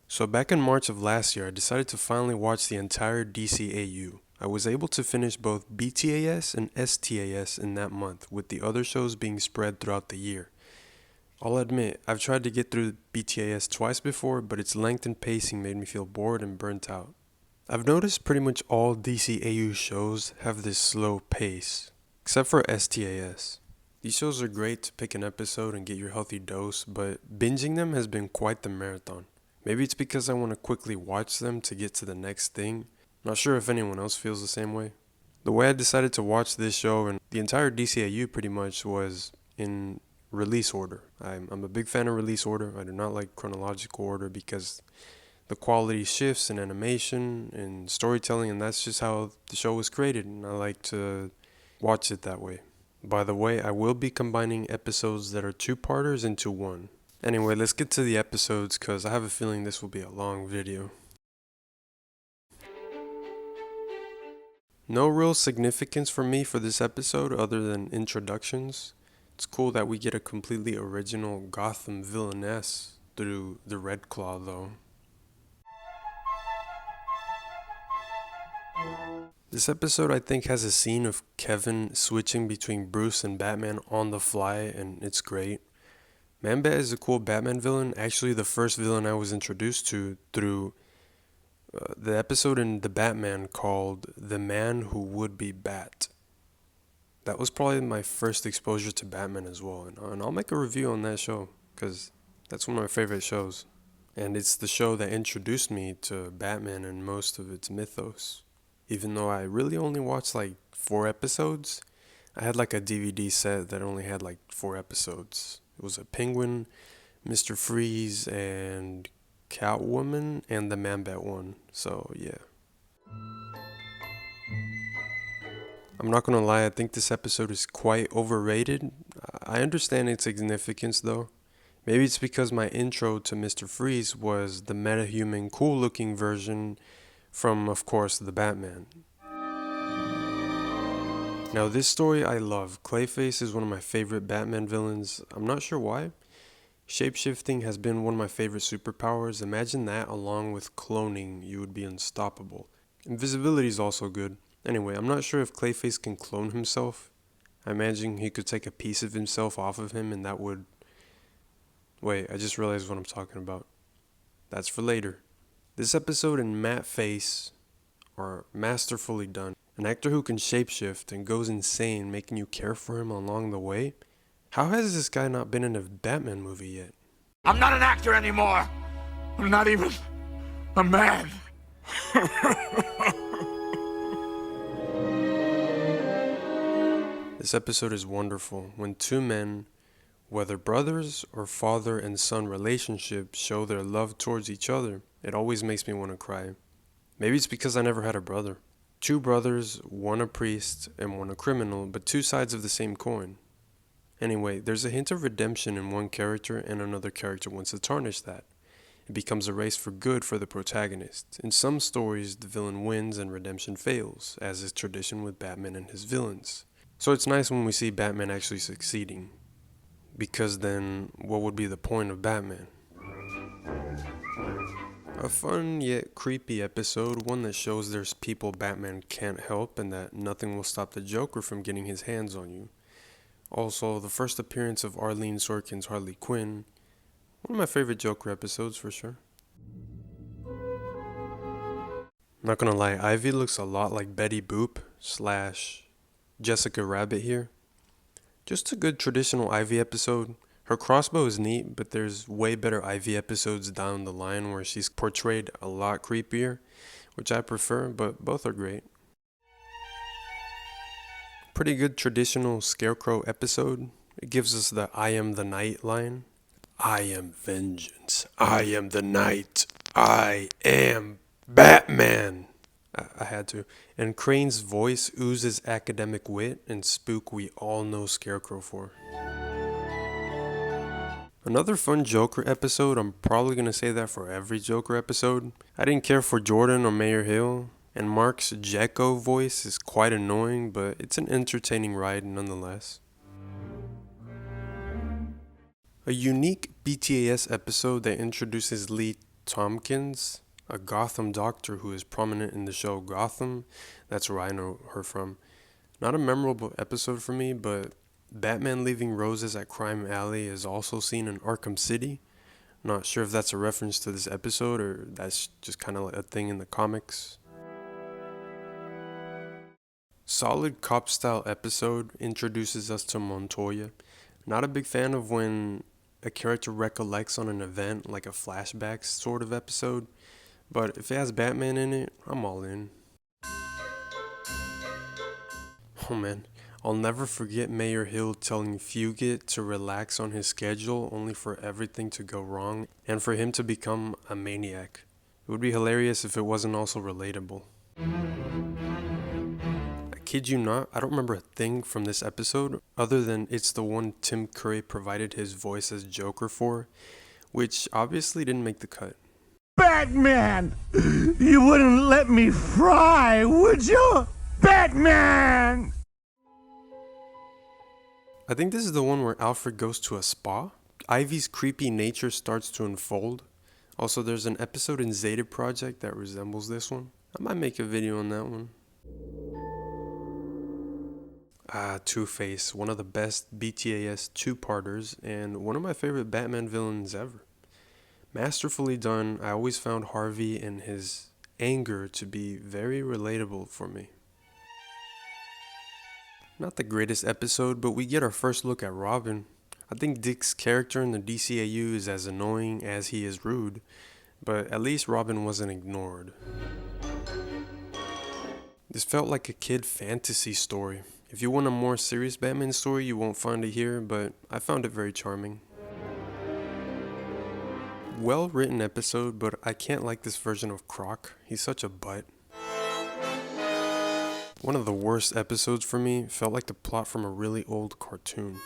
So back in March of last year, I decided to finally watch the entire DCAU. I was able to finish both BTAS and STAS in that month, with the other shows being spread throughout the year. I'll admit, I've tried to get through BTAS twice before, but its length and pacing made me feel bored and burnt out. I've noticed pretty much all DCAU shows have this slow pace, except for STAS. These shows are great to pick an episode and get your healthy dose, but binging them has been quite the marathon. Maybe it's because I want to quickly watch them to get to the next thing. Not sure if anyone else feels the same way. The way I decided to watch this show and the entire DCAU pretty much was in release order. I'm a big fan of release order. I do not like chronological order because the quality shifts in animation and storytelling, and that's just how the show was created, and I like to watch it that way. By the way, I will be combining episodes that are two-parters into one. Anyway, let's get to the episodes because I have a feeling this will be a long video. No real significance for me for this episode other than introductions. It's cool that we get a completely original Gotham villainess through the Red Claw though. This episode I think has a scene of Kevin switching between Bruce and Batman on the fly, and it's great. Man-Bat is a cool Batman villain, actually the first villain I was introduced to through the episode in The Batman called The Man Who Would Be Bat. That was probably my first exposure to Batman as well, and I'll make a review on that show, because that's one of my favorite shows. And it's the show that introduced me to Batman and most of its mythos. Even though I really only watched like 4 episodes, I had like a DVD set that only had like 4 episodes. It was a Penguin, Mr. Freeze, and Catwoman, and the Man-Bat one. So yeah. I'm not gonna lie, I think this episode is quite overrated. I understand its significance though. Maybe it's because my intro to Mr. Freeze was the metahuman cool looking version from, of course, the Batman. Now this story I love. Clayface is one of my favorite Batman villains. I'm not sure why. Shapeshifting has been one of my favorite superpowers. Imagine that along with cloning, you would be unstoppable. Invisibility is also good. Anyway, I'm not sure if Clayface can clone himself. I imagine he could take a piece of himself off of him and that would... Wait, I just realized what I'm talking about. That's for later. This episode and Matt Face are masterfully done. An actor who can shapeshift and goes insane, making you care for him along the way. How has this guy not been in a Batman movie yet? I'm not an actor anymore. I'm not even a man. This episode is wonderful when two men, whether brothers or father and son relationships, show their love towards each other. It always makes me want to cry. Maybe it's because I never had a brother. 2 brothers, one a priest and one a criminal, but 2 sides of the same coin. Anyway, there's a hint of redemption in one character and another character wants to tarnish that. It becomes a race for good for the protagonist. In some stories, the villain wins and redemption fails, as is tradition with Batman and his villains. So it's nice when we see Batman actually succeeding. Because then, what would be the point of Batman? A fun yet creepy episode, one that shows there's people Batman can't help and that nothing will stop the Joker from getting his hands on you. Also, the first appearance of Arlene Sorkin's Harley Quinn, one of my favorite Joker episodes for sure. Not gonna lie, Ivy looks a lot like Betty Boop / Jessica Rabbit here. Just a good traditional Ivy episode. Her crossbow is neat, but there's way better Ivy episodes down the line where she's portrayed a lot creepier, which I prefer, but both are great. Pretty good traditional Scarecrow episode. It gives us the I am the night line. I am vengeance. I am the night. I am Batman. I had to. And Crane's voice oozes academic wit and spook we all know Scarecrow for. Another fun Joker episode, I'm probably going to say that for every Joker episode. I didn't care for Jordan or Mayor Hill, and Mark's Jekko voice is quite annoying, but it's an entertaining ride nonetheless. A unique BTAS episode that introduces Lee Tompkins, a Gotham doctor who is prominent in the show Gotham. That's where I know her from. Not a memorable episode for me, but Batman leaving roses at Crime Alley is also seen in Arkham City. Not sure if that's a reference to this episode or that's just kind of like a thing in the comics. Solid cop style episode, introduces us to Montoya. Not a big fan of when a character recollects on an event, like a flashback sort of episode, but if it has Batman in it, I'm all in. Oh man, I'll never forget Mayor Hill telling Fugit to relax on his schedule only for everything to go wrong and for him to become a maniac. It would be hilarious if it wasn't also relatable. I kid you not, I don't remember a thing from this episode other than it's the one Tim Curry provided his voice as Joker for, which obviously didn't make the cut. Batman! You wouldn't let me fry, would you? Batman! I think this is the one where Alfred goes to a spa. Ivy's creepy nature starts to unfold. Also, there's an episode in Zeta Project that resembles this one. I might make a video on that one. Two-Face, one of the best BTAS two-parters and one of my favorite Batman villains ever. Masterfully done, I always found Harvey and his anger to be very relatable for me. Not the greatest episode, but we get our first look at Robin. I think Dick's character in the DCAU is as annoying as he is rude, but at least Robin wasn't ignored. This felt like a kid fantasy story. If you want a more serious Batman story, you won't find it here, but I found it very charming. Well written episode, but I can't like this version of Croc. He's such a butt. One of the worst episodes for me felt like the plot from a really old cartoon.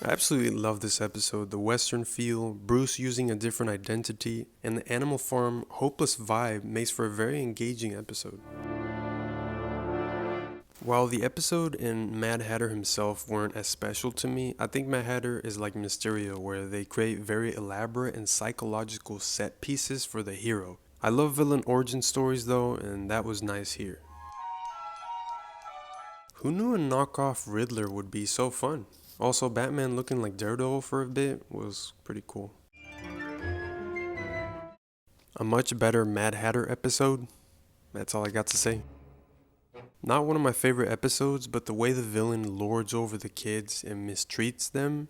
I absolutely love this episode. The western feel, Bruce using a different identity, and the Animal Farm hopeless vibe makes for a very engaging episode. While the episode and Mad Hatter himself weren't as special to me, I think Mad Hatter is like Mysterio, where they create very elaborate and psychological set pieces for the hero. I love villain origin stories though, and that was nice here. Who knew a knockoff Riddler would be so fun? Also, Batman looking like Daredevil for a bit was pretty cool. A much better Mad Hatter episode. That's all I got to say. Not one of my favorite episodes, but the way the villain lords over the kids and mistreats them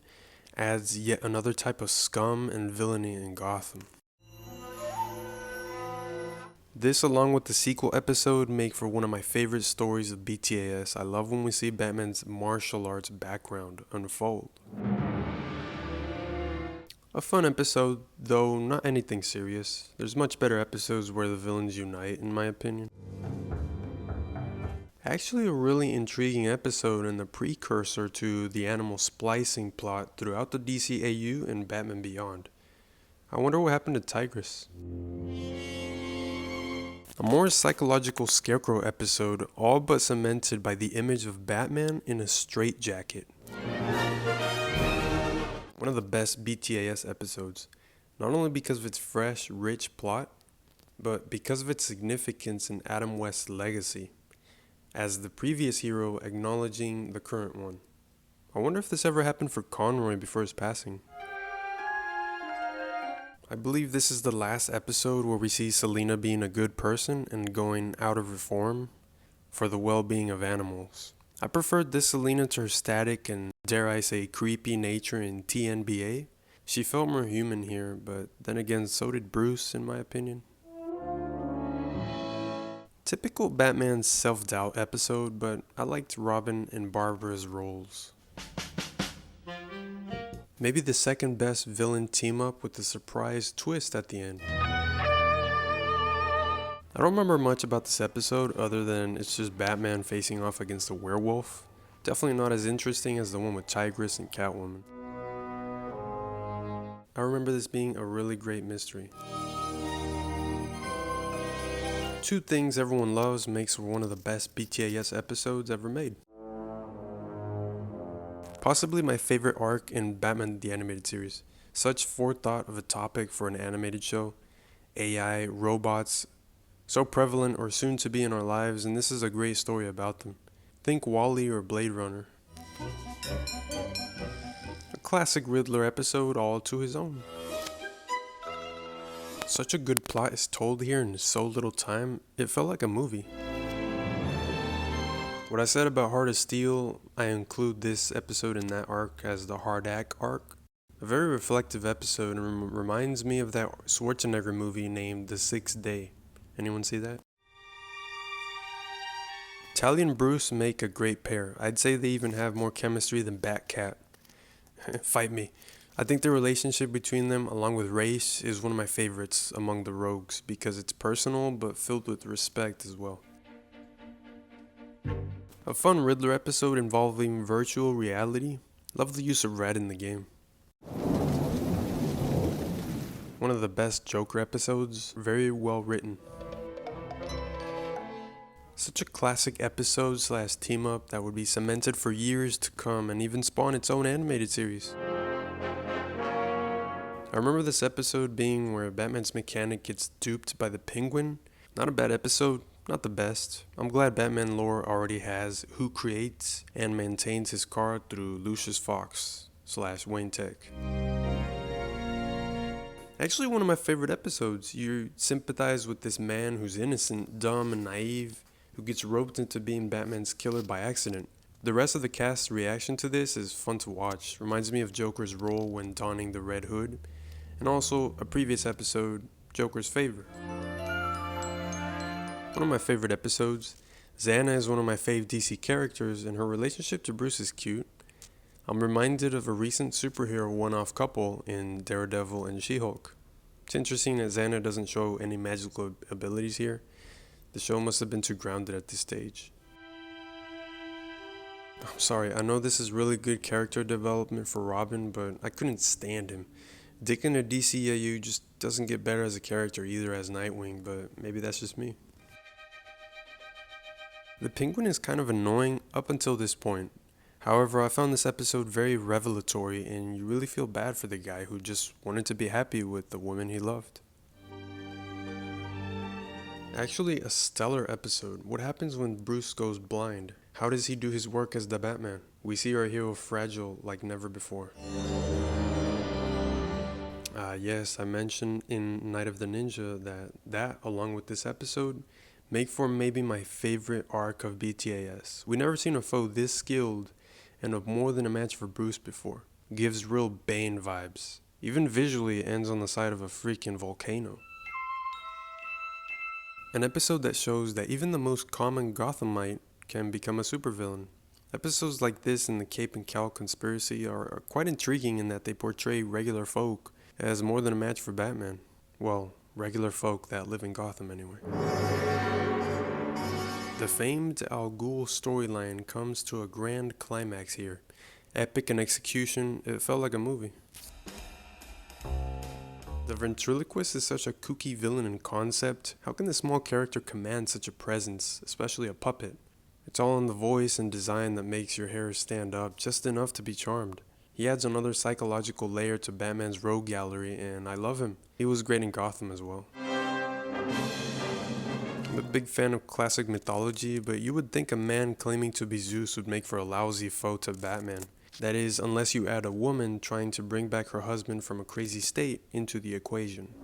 adds yet another type of scum and villainy in Gotham. This, along with the sequel episode, make for one of my favorite stories of BTAS. I love when we see Batman's martial arts background unfold. A fun episode, though not anything serious. There's much better episodes where the villains unite, in my opinion. Actually a really intriguing episode and the precursor to the animal splicing plot throughout the DCAU and Batman Beyond. I wonder what happened to Tigress. A more psychological Scarecrow episode, all but cemented by the image of Batman in a straitjacket. One of the best BTAS episodes, not only because of its fresh, rich plot, but because of its significance in Adam West's legacy, as the previous hero acknowledging the current one. I wonder if this ever happened for Conroy before his passing. I believe this is the last episode where we see Selina being a good person and going out of reform for the well-being of animals. I preferred this Selina to her static and, dare I say, creepy nature in TNBA. She felt more human here, but then again, so did Bruce, in my opinion. Typical Batman self-doubt episode, but I liked Robin and Barbara's roles. Maybe the second best villain team up with a surprise twist at the end. I don't remember much about this episode other than it's just Batman facing off against a werewolf. Definitely not as interesting as the one with Tigress and Catwoman. I remember this being a really great mystery. Two things everyone loves makes for one of the best BTAS episodes ever made. Possibly my favorite arc in Batman the Animated Series. Such forethought of a topic for an animated show. AI, robots, so prevalent or soon to be in our lives, and this is a great story about them. Think Wall-E or Blade Runner. A classic Riddler episode all to his own. Such a good plot is told here in so little time, it felt like a movie. What I said about Heart of Steel, I include this episode in that arc as the Hardak arc. A very reflective episode and reminds me of that Schwarzenegger movie named The Sixth Day. Anyone see that? Tally and Bruce make a great pair. I'd say they even have more chemistry than Batcat. Fight me. I think the relationship between them, along with Ra's, is one of my favorites among the rogues because it's personal but filled with respect as well. A fun Riddler episode involving virtual reality. Love the use of red in the game. One of the best Joker episodes, very well written. Such a classic episode / team up that would be cemented for years to come and even spawn its own animated series. I remember this episode being where Batman's mechanic gets duped by the Penguin. Not a bad episode, not the best. I'm glad Batman lore already has who creates and maintains his car through Lucius Fox / Wayne Tech. Actually, one of my favorite episodes. You sympathize with this man who's innocent, dumb, and naive, who gets roped into being Batman's killer by accident. The rest of the cast's reaction to this is fun to watch. Reminds me of Joker's role when donning the Red Hood, and also a previous episode, Joker's favor. One of my favorite episodes. Xana is one of my fave DC characters, and her relationship to Bruce is cute. I'm reminded of a recent superhero one-off couple in Daredevil and She-Hulk. It's interesting that Xana doesn't show any magical abilities here. The show must have been too grounded at this stage. I'm sorry, I know this is really good character development for Robin, but I couldn't stand him. Dick in the DCAU just doesn't get better as a character either as Nightwing, but maybe that's just me. The Penguin is kind of annoying up until this point. However, I found this episode very revelatory and you really feel bad for the guy who just wanted to be happy with the woman he loved. Actually, a stellar episode. What happens when Bruce goes blind? How does he do his work as the Batman? We see our hero fragile like never before. Yes, I mentioned in Night of the Ninja that along with this episode make for maybe my favorite arc of BTAS. We never seen a foe this skilled and of more than a match for Bruce before. Gives real Bane vibes. Even visually it ends on the side of a freaking volcano. An episode that shows that even the most common Gothamite can become a supervillain. Episodes like this in the Cape and Cowl conspiracy are quite intriguing in that they portray regular folk as more than a match for Batman. Well, regular folk that live in Gotham anyway. The famed Al Ghul storyline comes to a grand climax here. Epic in execution, it felt like a movie. The ventriloquist is such a kooky villain in concept. How can this small character command such a presence, especially a puppet? It's all in the voice and design that makes your hair stand up just enough to be charmed. He adds another psychological layer to Batman's rogue gallery and I love him. He was great in Gotham as well. I'm a big fan of classic mythology, but you would think a man claiming to be Zeus would make for a lousy foe to Batman. That is, unless you add a woman trying to bring back her husband from a crazy state into the equation.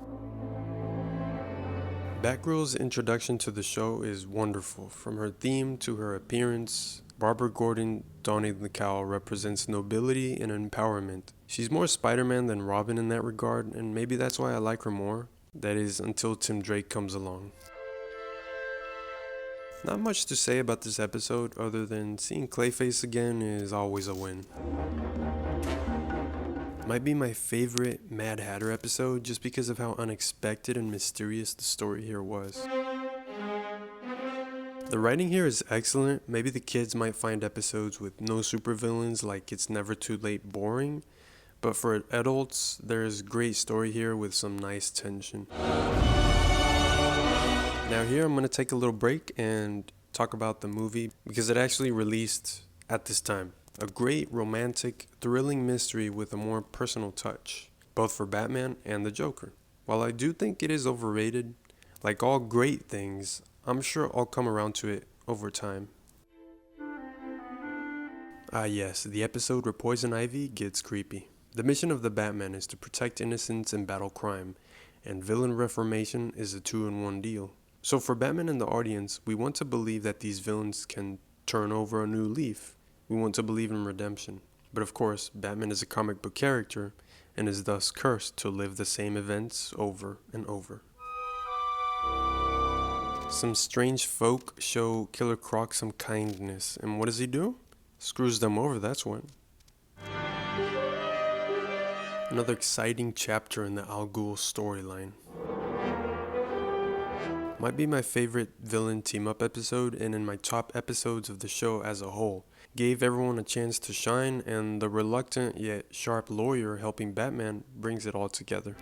Batgirl's introduction to the show is wonderful. From her theme to her appearance, Barbara Gordon donning the cowl represents nobility and empowerment. She's more Spider-Man than Robin in that regard, and maybe that's why I like her more. That is, until Tim Drake comes along. Not much to say about this episode other than seeing Clayface again is always a win. Might be my favorite Mad Hatter episode just because of how unexpected and mysterious the story here was. The writing here is excellent. Maybe the kids might find episodes with no supervillains like It's Never Too Late boring, but for adults, there's great story here with some nice tension. Now here I'm going to take a little break and talk about the movie because it actually released at this time. A great romantic, thrilling mystery with a more personal touch. both for Batman and the Joker. While I do think it is overrated, like all great things, I'm sure I'll come around to it over time. Ah yes, the episode where Poison Ivy gets creepy. The mission of the Batman is to protect innocents and battle crime, and villain reformation is a 2-in-1 deal. So for Batman and the audience, we want to believe that these villains can turn over a new leaf. We want to believe in redemption. But of course, Batman is a comic book character, and is thus cursed to live the same events over and over. Some strange folk show Killer Croc some kindness, and what does he do? Screws them over, that's what. Another exciting chapter in the Al Ghul storyline. Might be my favorite villain team-up episode, and in my top episodes of the show as a whole. Gave everyone a chance to shine, and the reluctant yet sharp lawyer helping Batman brings it all together.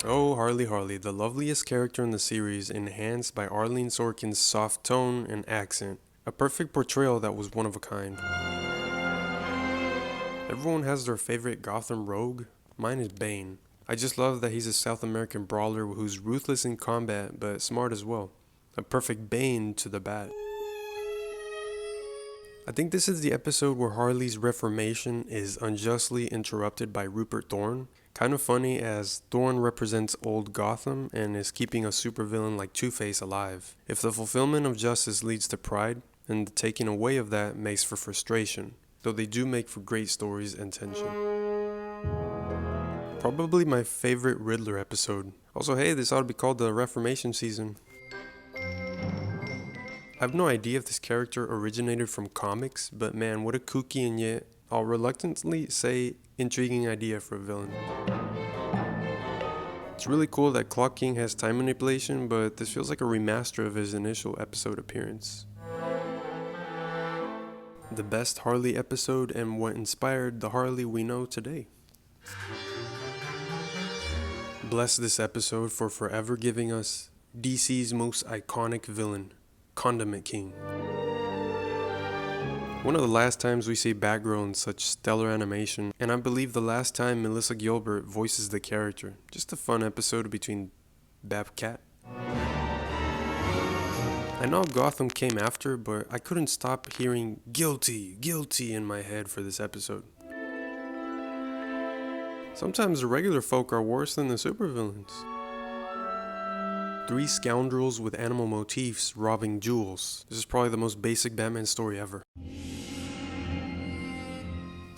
Oh, Harley, the loveliest character in the series, enhanced by Arlene Sorkin's soft tone and accent. A perfect portrayal that was one of a kind. Everyone has their favorite Gotham rogue. Mine is Bane. I just love that he's a South American brawler who's ruthless in combat but smart as well. A perfect Bane to the Bat. I think this is the episode where Harley's reformation is unjustly interrupted by Rupert Thorne. Kind of funny as Thorne represents old Gotham and is keeping a supervillain like Two-Face alive. If the fulfillment of justice leads to pride, then the taking away of that makes for frustration, though they do make for great stories and tension. Probably my favorite Riddler episode. Also, hey, this ought to be called the Reformation season. I have no idea if this character originated from comics, but man, what a kooky and yet, I'll reluctantly say, intriguing idea for a villain. It's really cool that Clock King has time manipulation, but this feels like a remaster of his initial episode appearance. The best Harley episode and what inspired the Harley we know today. Bless this episode for forever giving us DC's most iconic villain, Condiment King. One of the last times we see Batgirl in such stellar animation, and I believe the last time Melissa Gilbert voices the character. Just a fun episode between Babcat. I know Gotham came after, but I couldn't stop hearing guilty, guilty in my head for this episode. Sometimes the regular folk are worse than the supervillains. 3 scoundrels with animal motifs robbing jewels. This is probably the most basic Batman story ever.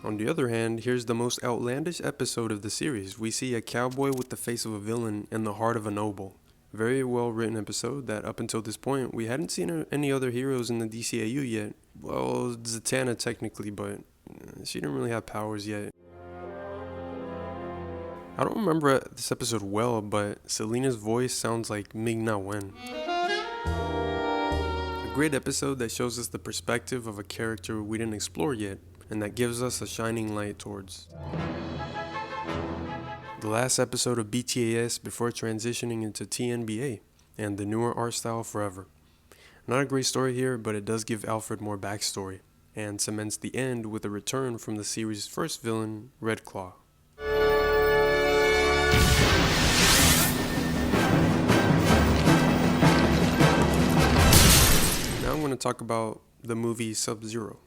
On the other hand, here's the most outlandish episode of the series. We see a cowboy with the face of a villain and the heart of a noble. Very well written episode that up until this point we hadn't seen any other heroes in the DCAU yet. Well, Zatanna technically, but she didn't really have powers yet. I don't remember this episode well, but Selina's voice sounds like Ming-Na Wen. A great episode that shows us the perspective of a character we didn't explore yet, and that gives us a shining light towards. The last episode of BTAS before transitioning into TNBA, and the newer art style forever. Not a great story here, but it does give Alfred more backstory, and cements the end with a return from the series' first villain, Red Claw. Now I'm going to talk about the movie Sub-Zero.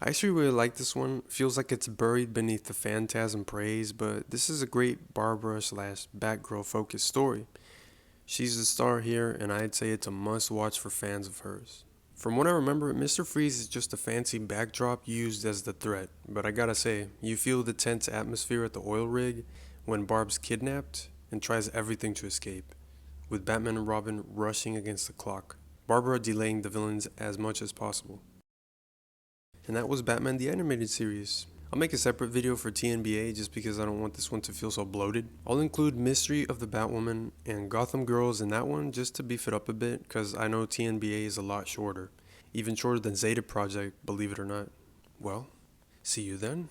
I actually really like this one. Feels like it's buried beneath the Phantasm praise, but this is a great Barbara/Batgirl focused story. She's the star here, and I'd say it's a must watch for fans of hers. From what I remember, Mr. Freeze is just a fancy backdrop used as the threat, but I gotta say, you feel the tense atmosphere at the oil rig when Barb's kidnapped and tries everything to escape, with Batman and Robin rushing against the clock, Barbara delaying the villains as much as possible. And that was Batman the Animated Series. I'll make a separate video for TNBA just because I don't want this one to feel so bloated. I'll include Mystery of the Batwoman and Gotham Girls in that one just to beef it up a bit, because I know TNBA is a lot shorter. Even shorter than Zeta Project, believe it or not. Well, see you then.